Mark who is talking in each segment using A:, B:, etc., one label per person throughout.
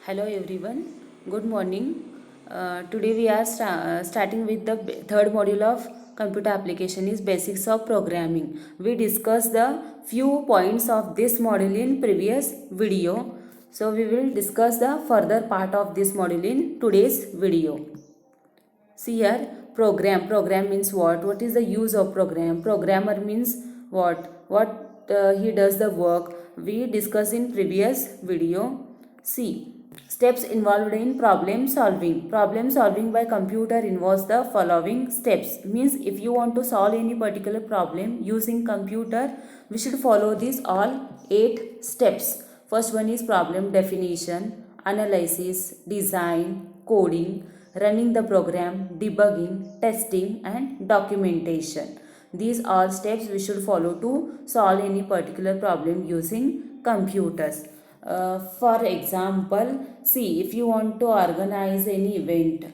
A: Hello everyone, good morning. Today we are starting with the third module of computer application is basics of programming. We discussed the few points of this module in previous video. So we will discuss the further part of this module in today's video. See here, program means what is the use of program? Programmer means what he does the work we discussed in previous video. See, steps involved in problem solving by computer involves the following steps. Means if you want to solve any particular problem using computer, we should follow these all 8 steps. First one is problem definition, analysis, design, coding, running the program, debugging, testing and documentation. These are steps we should follow to solve any particular problem using computers. For example, see, if you want to organize any event,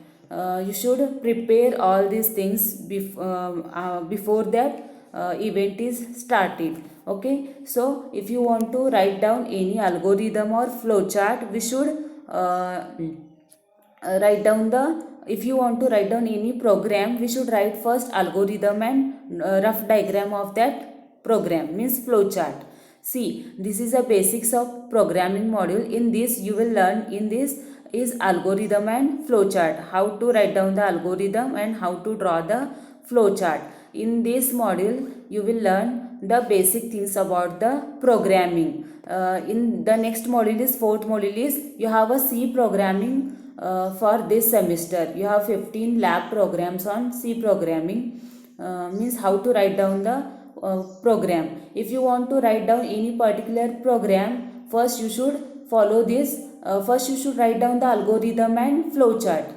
A: you should prepare all these things before that event is started. Okay, so if you want to write down any algorithm or flowchart, we should write down the if you want to write down any program, we should write first algorithm and rough diagram of that program, means flowchart. See, this is the basics of programming module. In this you will learn, in this is algorithm and flowchart, how to write down the algorithm and how to draw the flowchart. In this module you will learn the basic things about the programming. In the next module is fourth module is you have a C programming. For this semester you have 15 lab programs on C programming, means how to write down the program. If you want to write down any particular program, first you should follow this. First you should write down the algorithm and flowchart.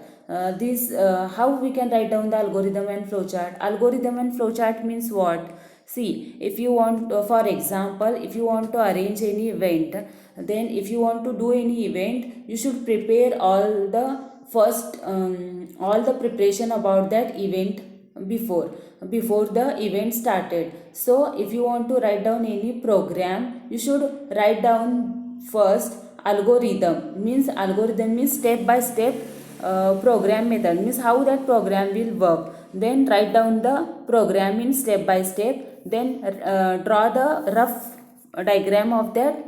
A: How we can write down the algorithm and flowchart? Algorithm and flowchart means what? See, if you want, for example, if you want to arrange any event, then if you want to do any event, you should prepare all the first, all the preparation about that event before the event started. So, if you want to write down any program, you should write down first algorithm. Means step by step program method, means how that program will work. Then write down the program in step by step, then draw the rough diagram of that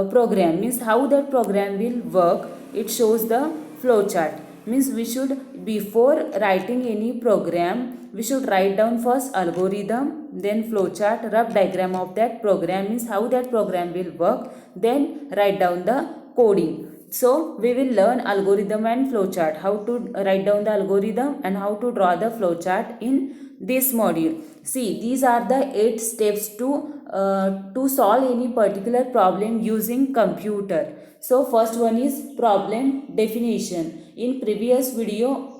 A: program, means how that program will work. It shows the flowchart. Means we should, before writing any program, we should write down first algorithm, then flowchart, rough diagram of that program, means how that program will work, then write down the coding. So we will learn algorithm and flowchart, how to write down the algorithm and how to draw the flowchart in this module. See, these are the 8 steps to solve any particular problem using computer. So first one is problem definition. In previous video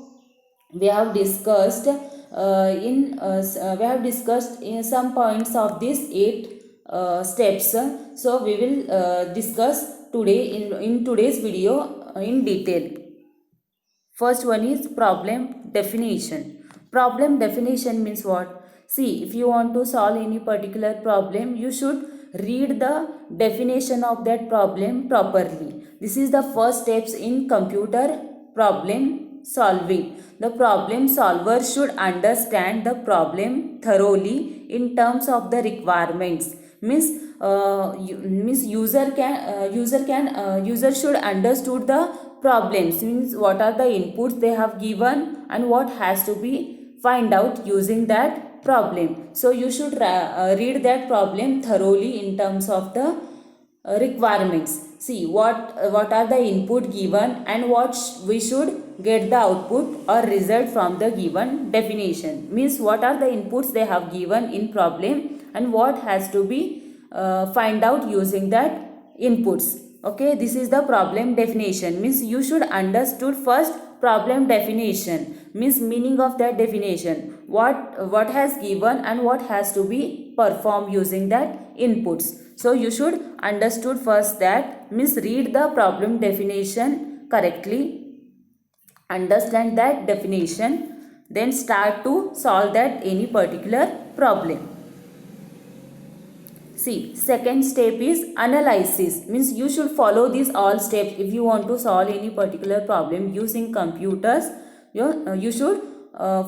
A: we have discussed in some points of these 8 steps. So we will discuss today in today's video in detail. First one is problem definition. Problem definition means what? See, if you want to solve any particular problem, you should read the definition of that problem properly. This is the first steps in computer problem solving. The problem solver should understand the problem thoroughly in terms of the requirements. Means user should understood the problems, means what are the inputs they have given and what has to be find out using that problem. So you should read that problem thoroughly in terms of the requirements. See what are the input given and what we should get the output or result from the given definition. Means what are the inputs they have given in problem and what has to be find out using that inputs. Okay, this is the problem definition. Means you should understood first problem definition, means meaning of that definition, what has given and what has to be performed using that inputs. So you should understood first that, means read the problem definition correctly, understand that definition, then start to solve that any particular problem. See, second step is analysis. Means you should follow these all steps if you want to solve any particular problem using computers. You should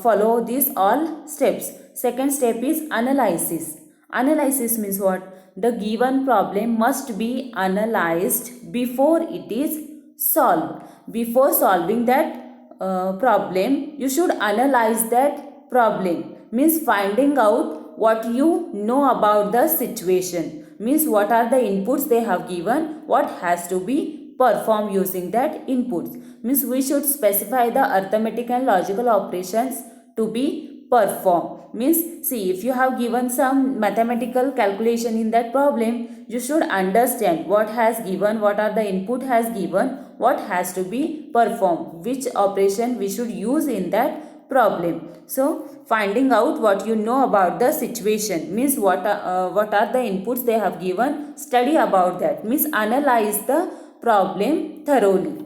A: follow these all steps. Second step is analysis. Analysis means what? The given problem must be analyzed before it is solved. Before solving that problem, you should analyze that problem. Means finding out what you know about the situation. Means what are the inputs they have given, what has to be performed using that inputs. Means we should specify the arithmetic and logical operations to be performed. Means see, if you have given some mathematical calculation in that problem, you should understand what has given, what are the input has given, what has to be performed, which operation we should use in that problem. So finding out what you know about the situation means what are the inputs they have given, study about that, means analyze the problem thoroughly.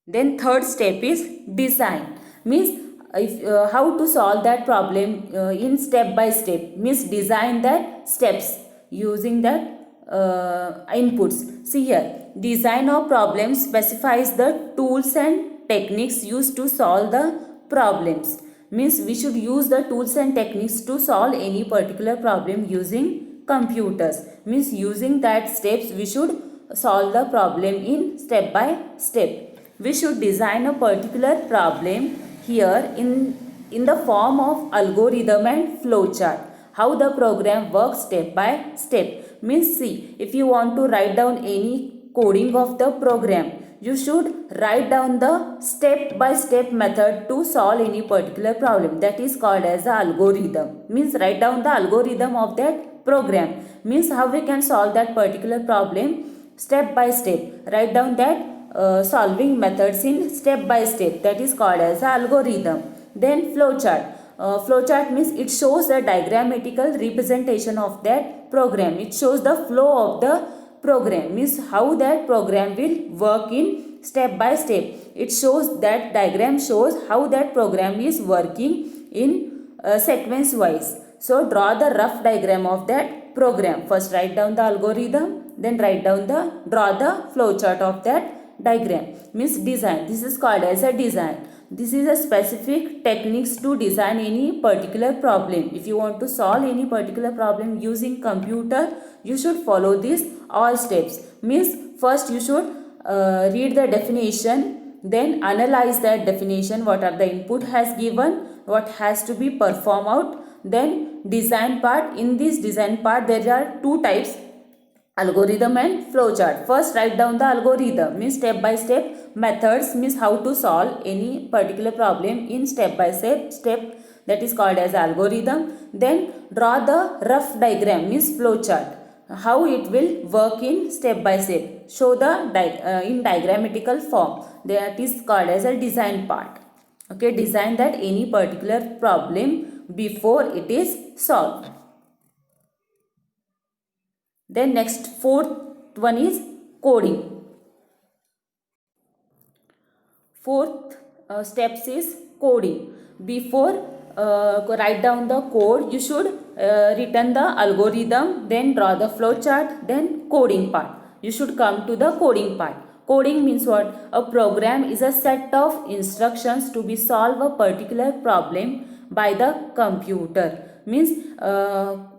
A: Then third step is design. Means if how to solve that problem in step by step, means design that steps using that inputs. See here, design of problem specifies the tools and techniques used to solve the problems. Means we should use the tools and techniques to solve any particular problem using computers. Means using that steps we should solve the problem in step by step. We should design a particular problem here in the form of algorithm and flowchart. How the program works step by step. Means see, if you want to write down any coding of the program, you should write down the step by step method to solve any particular problem. That is called as the algorithm. Means write down the algorithm of that program. Means how we can solve that particular problem step by step. Write down that solving methods in step by step, that is called as algorithm. Then flowchart. Flowchart means it shows a diagrammatical representation of that program. It shows the flow of the program, means how that program will work in step by step. It shows that diagram shows how that program is working in sequence wise. So draw the rough diagram of that program. First write down the algorithm, then draw the flowchart of that diagram. Means design. This is called as a design. This is a specific techniques to design any particular problem. If you want to solve any particular problem using computer, you should follow these all steps. Means first you should read the definition, then analyze that definition, what are the input has given, what has to be performed out, then design part. In this design part there are two types, algorithm and flowchart. First write down the algorithm, means step by step methods, means how to solve any particular problem in step by step, that is called as algorithm. Then draw the rough diagram, means flowchart, how it will work in step by step. Show the in diagrammatical form, that is called as a design part. Okay, design that any particular problem before it is solved. Then next fourth one is coding. Fourth steps is coding. Before write down the code, you should written the algorithm, then draw the flowchart, then coding part. You should come to the coding part. Coding means what? A program is a set of instructions to be solve a particular problem by the computer. Means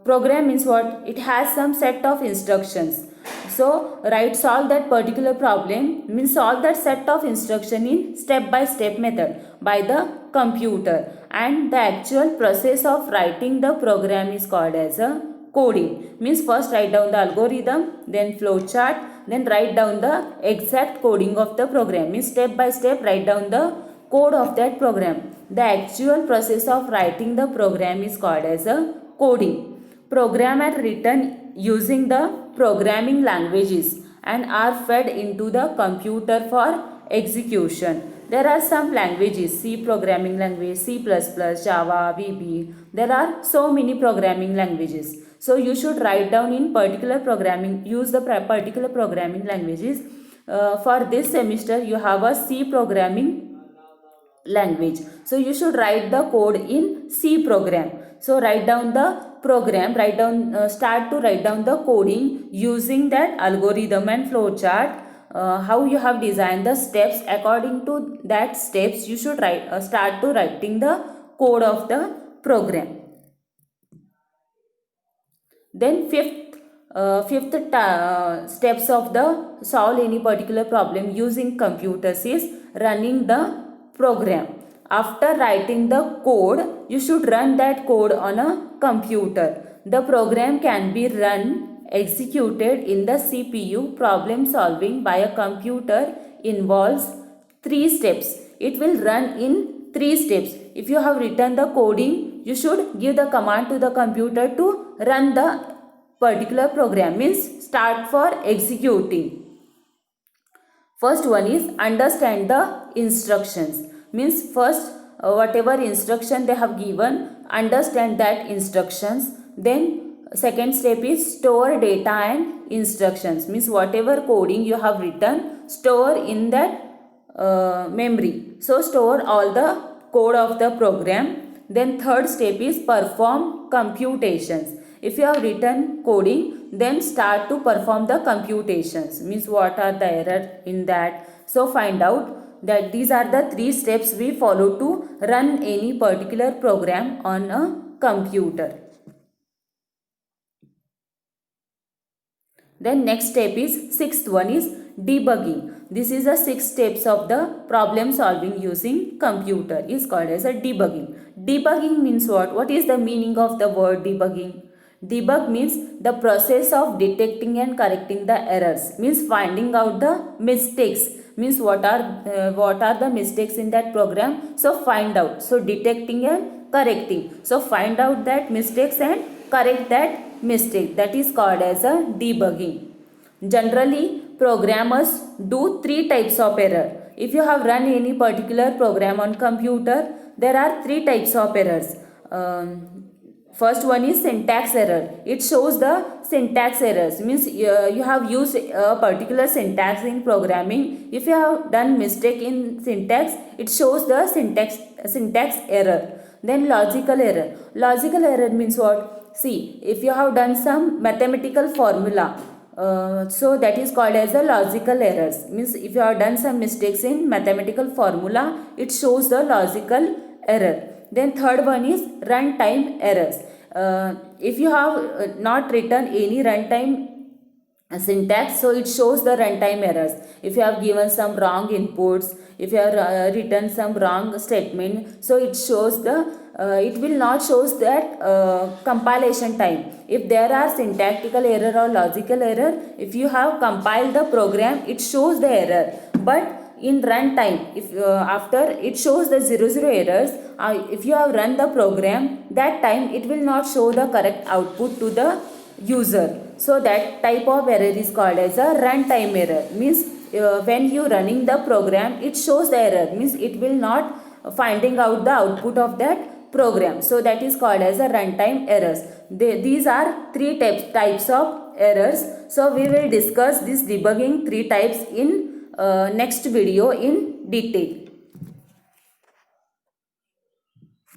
A: program means what? It has some set of instructions. So solve that particular problem, means solve that set of instruction in step by step method by the computer, and the actual process of writing the program is called as a coding. Means first write down the algorithm, then flowchart, then write down the exact coding of the program. Means step by step write down the code of that program. The actual process of writing the program is called as a coding. Program are written using the programming languages and are fed into the computer for execution. There are some languages, C programming language, C++, Java, VB. There are so many programming languages. So you should write down in particular programming, use the particular programming languages. For this semester you have a C programming language. So you should write the code in C program. So write down the program, start to write down the coding using that algorithm and flowchart. How you have designed the steps, according to that steps you should start to writing the code of the program. Then fifth steps of the solve any particular problem using computers is running the program. After writing the code, you should run that code on a computer. The program can be executed in the CPU. Problem solving by a computer involves 3 steps. It will run in 3 steps. If you have written the coding, you should give the command to the computer to run the particular program, means start for executing. First one is understand the instructions, means first whatever instruction they have given, understand that instructions. Then second step is store data and instructions, means whatever coding you have written, store in that memory. So store all the code of the program. Then third step is perform computations. If you have written coding, then start to perform the computations, means what are the errors in that. So find out that these are the 3 steps we follow to run any particular program on a computer. Then next step is sixth one is debugging. This is the 6 steps of the problem solving using computer, is called as a debugging. Debugging means what? What is the meaning of the word debugging? Debug means the process of detecting and correcting the errors, means finding out the mistakes, means what are the mistakes in that program. So find out. So detecting and correcting. So find out that mistakes and correct that mistake. That is called as a debugging. Generally, programmers do 3 types of error. If you have run any particular program on computer, there are 3 types of errors. First one is syntax error. It shows the syntax errors, means you have used a particular syntax in programming. If you have done mistake in syntax, it shows the syntax error. Then logical error. Logical error means what? See, if you have done some mathematical formula, so that is called as the logical errors, means if you have done some mistakes in mathematical formula, it shows the logical error. Then third one is runtime errors. If you have not written any runtime syntax, so it shows the runtime errors. If you have given some wrong inputs, if you have written some wrong statement, so it shows the it will not shows that compilation time. If there are syntactical error or logical error, if you have compiled the program, it shows the error. But in runtime, if after it shows the 00 errors, if you have run the program, that time it will not show the correct output to the user. So that type of error is called as a runtime error, means when you running the program, it shows the error, means it will not finding out the output of that program. So that is called as a runtime errors. These are 3 types of errors. So we will discuss this debugging 3 types in next video in detail.